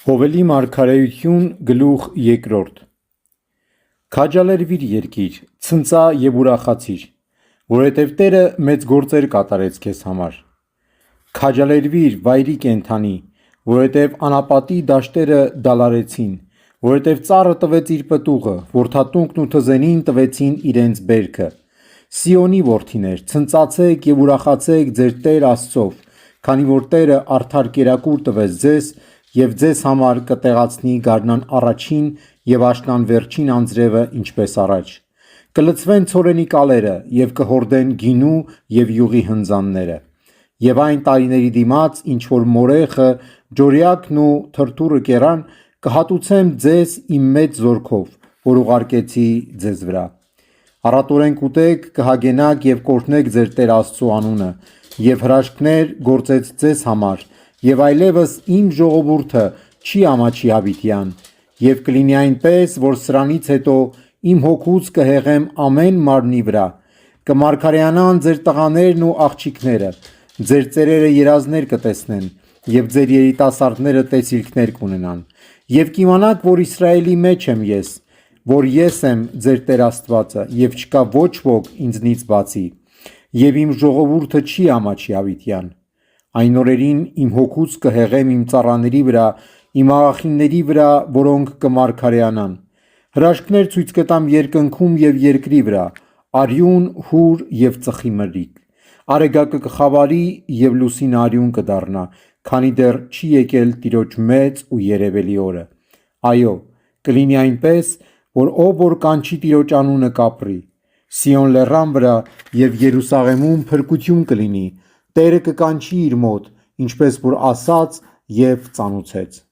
Հովելի մարգարեություն գլուխ երկրորդ Քաջալերվիր երկիր, ցնծա և ուրախացիր, որովհետև Տերը մեծ գործեր կատարեց քեզ համար։ Քաջալերվիր, վայրի կենդանի, որովհետև անապատի դաշտերը դալարեցին, որովհետև ծառը տվեց իր պտուղը, որդատունկն ու թզենին տվեցին իրենց բերքը։ Սիոնի որդիներ, ցնծացեք և ուրախացեք ձեր Տեր Աստծով, քանի որ Տերը արդար կերակուր տվեց ձեզ և ձեզ համար կտեղացնի գարնան առաջին և աշնան վերջին անձրևը ինչպես առաջ։ Կլցվեն ցորենի կալերը և կհորդեն գինու և յուղի հնձանները։ Եվ այն տարիների դիմաց, ինչ որ մորեխը, ջորյակն ու թրթուրը կեռան, կհատուցեմ ձեզ իմ մեծ զորքով, որ ուղարկեցի ձեզ վրա։ Առատորեն կուտեք, կհագենաք և կօրհնեք ձեր Տեր Աստծու անունը, և հրաշքներ գործեց ձեզ համար, և այլևս իմ ժողովուրդը չի ամաչի հավիտյան։ Եվ կլինի այնպես, որ սրանից հետո իմ հոգուց կհեղեմ ամեն մարմնի վրա, կմարգարեանան ձեր տղաներն ու աղջիկները, ձեր ծերերը երազներ կտեսնեն, և ձեր երիտասարդները տեսիլքներ կունենան, և կիմանաք, որ Իսրայելի մեջ եմ ես, որ ես եմ ձեր Տեր Աստվածը, և չկա ոչ ոք ինձնից բացի, և իմ ժողովուրդը չի ամաչի հավիտյան։ Այն օրերին իմ հոգուց կհեղեմ իմ ծառաների վրա, իմ աղախինների վրա, որոնք կմարգարեանան։ Հրաշքներ ցույց կտամ երկնքում և երկրի վրա, արյուն, հուր և ծխի մրրիկ։ Արեգակը կխավարի և լուսինը արյուն կդառնա, քանի դեռ չի եկել Տիրոջ մեծ ու երևելի օրը։ Այո, կլինի այնպես, որ ով որ կանչի Տիրոջ անունը կապրի։ Սիոն լեռան վրա և Երուսաղեմում փրկություն կլինի, Տերը կկանչի իր մոտ, ինչպես որ ասաց և ծանուցեց։